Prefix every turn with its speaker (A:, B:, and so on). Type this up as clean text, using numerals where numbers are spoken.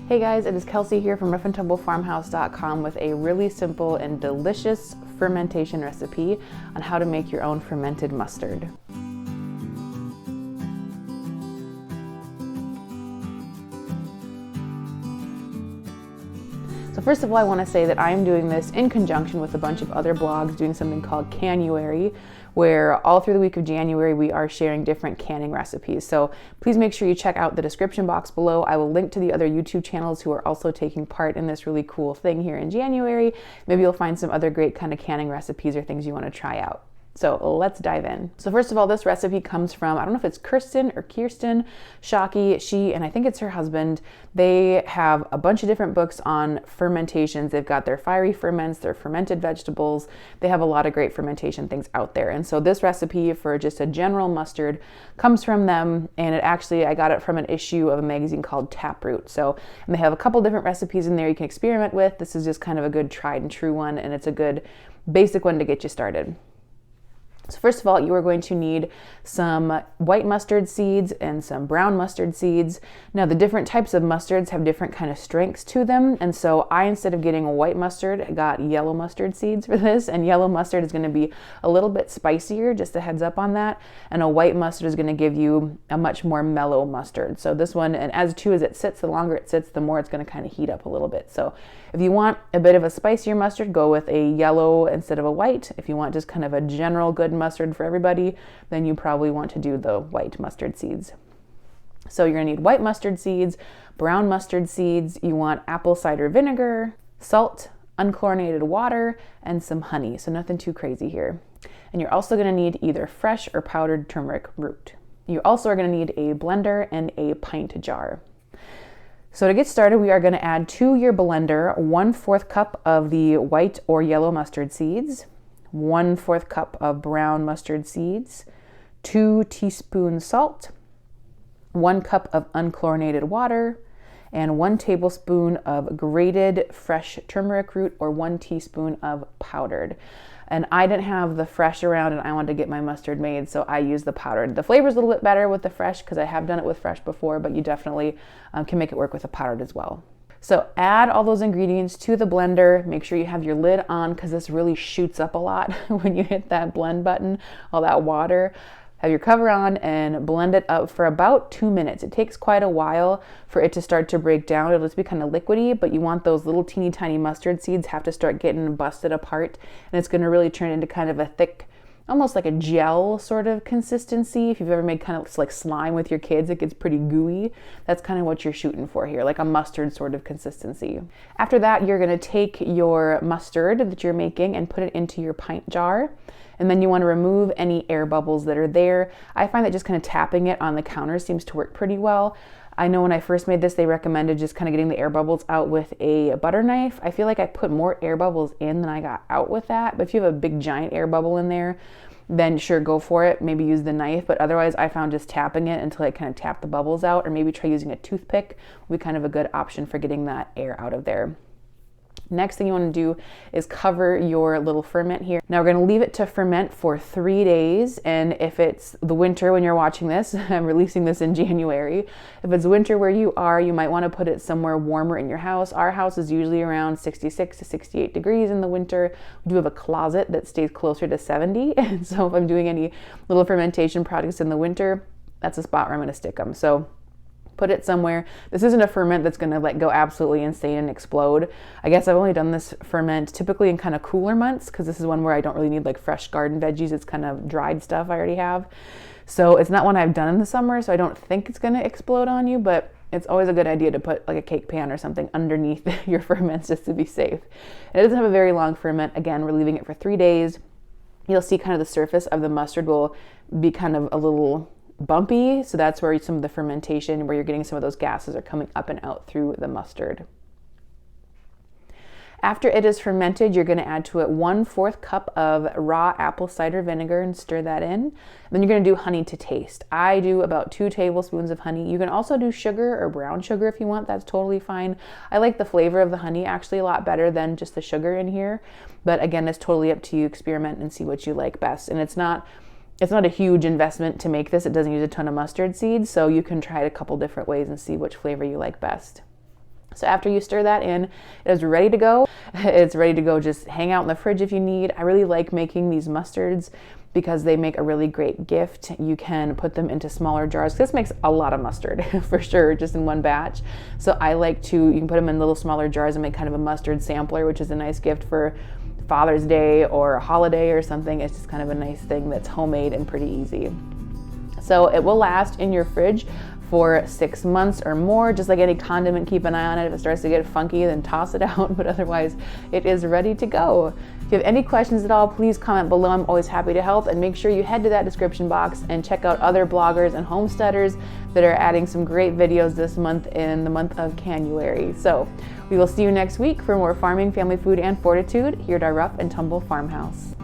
A: Hey guys, it is Kelsey here from roughandtumblefarmhouse.com with a really simple and delicious fermentation recipe on how to make your own fermented mustard. So first of all, I want to say that I'm doing this in conjunction with a bunch of other blogs doing something called Canuary, where all through the week of January we are sharing different canning recipes. So please make sure you check out the description box below. I will link to the other YouTube channels who are also taking part in this really cool thing here in January. Maybe you'll find some other great kind of canning recipes or things you want to try out. So let's dive in. So first of all, this recipe comes from, I don't know if it's Kirsten Shockey, she, and I think it's her husband. They have a bunch of different books on fermentations. They've got their fiery ferments, their fermented vegetables. They have a lot of great fermentation things out there. And so this recipe for just a general mustard comes from them. And I got it from an issue of a magazine called Taproot. So, and they have a couple different recipes in there you can experiment with. This is just kind of a good tried and true one. And it's a good basic one to get you started. So first of all, you are going to need some white mustard seeds and some brown mustard seeds. Now the different types of mustards have different kind of strengths to them. And so I, instead of getting a white mustard, got yellow mustard seeds for this. And yellow mustard is going to be a little bit spicier, just a heads up on that. And a white mustard is going to give you a much more mellow mustard. So this one, and as it sits, the longer it sits, the more it's going to kind of heat up a little bit. So if you want a bit of a spicier mustard, go with a yellow instead of a white. If you want just kind of a general good mustard for everybody, then you probably want to do the white mustard seeds. So you're gonna need white mustard seeds, brown mustard seeds, you want apple cider vinegar, salt, unchlorinated water, and some honey. So nothing too crazy here. And you're also gonna need either fresh or powdered turmeric root. You also are gonna need a blender and a pint jar. So to get started, we are going to add to your blender 1/4 cup of the white or yellow mustard seeds, 1/4 cup of brown mustard seeds, 2 teaspoons salt, 1 cup of unchlorinated water, and 1 tablespoon of grated fresh turmeric root or 1 teaspoon of powdered. And I didn't have the fresh around and I wanted to get my mustard made, so I used the powdered. The flavor is a little bit better with the fresh because I have done it with fresh before, but you definitely can make it work with the powdered as well. So add all those ingredients to the blender. Make sure you have your lid on because this really shoots up a lot when you hit that blend button, all that water. Have your cover on and blend it up for about 2 minutes. It takes quite a while for it to start to break down. It'll just be kind of liquidy, but you want those little teeny tiny mustard seeds have to start getting busted apart, and it's going to really turn into kind of a thick, almost like a gel sort of consistency. If you've ever made kind of like slime with your kids, it gets pretty gooey. That's kind of what you're shooting for here, like a mustard sort of consistency. After that, you're going to take your mustard that you're making and put it into your pint jar. And then you want to remove any air bubbles that are there. I find that just kind of tapping it on the counter seems to work pretty well. I know when I first made this, they recommended just kind of getting the air bubbles out with a butter knife. I feel like I put more air bubbles in than I got out with that. But if you have a big giant air bubble in there, then sure, go for it. Maybe use the knife. But otherwise, I found just tapping it until I kind of tap the bubbles out, or maybe try using a toothpick would be kind of a good option for getting that air out of there. Next thing you want to do is cover your little ferment here. Now we're going to leave it to ferment for 3 days. And if it's the winter when you're watching this, I'm releasing this in January. If it's winter where you are, you might want to put it somewhere warmer in your house. Our house is usually around 66 to 68 degrees in the winter. We do have a closet that stays closer to 70. And so if I'm doing any little fermentation projects in the winter, that's a spot where I'm going to stick them. So put it somewhere. This isn't a ferment that's going to go absolutely insane and explode. I guess I've only done this ferment typically in kind of cooler months because this is one where I don't really need like fresh garden veggies. It's kind of dried stuff I already have. So it's not one I've done in the summer, so I don't think it's going to explode on you, but it's always a good idea to put like a cake pan or something underneath your ferments just to be safe. It doesn't have a very long ferment. Again, we're leaving it for 3 days. You'll see kind of the surface of the mustard will be kind of a little bumpy, so that's where some of the fermentation, where you're getting some of those gases, are coming up and out through the mustard. After it is fermented, you're going to add to it 1/4 cup of raw apple cider vinegar and stir that in. And then you're going to do honey to taste. I do about 2 tablespoons of honey. You can also do sugar or brown sugar if you want. That's totally fine. I like the flavor of the honey actually a lot better than just the sugar in here. But again, it's totally up to you. Experiment and see what you like best. And it's not a huge investment to make this. It doesn't use a ton of mustard seeds, so you can try it a couple different ways and see which flavor you like best. So after you stir that in, it is ready to go. It's ready to go. Just hang out in the fridge if you need. I really like making these mustards because they make a really great gift. You can put them into smaller jars. This makes a lot of mustard for sure, just in one batch. So I like to, you can put them in little smaller jars and make kind of a mustard sampler, which is a nice gift for Father's Day or a holiday or something. It's just kind of a nice thing that's homemade and pretty easy. So it will last in your fridge for 6 months or more. Just like any condiment, keep an eye on it. If it starts to get funky, then toss it out, but otherwise it is ready to go. If you have any questions at all, please comment below. I'm always happy to help, and make sure you head to that description box and check out other bloggers and homesteaders that are adding some great videos this month in the month of Canuary. So we will see you next week for more farming, family food, and fortitude here at our Rough and Tumble Farmhouse.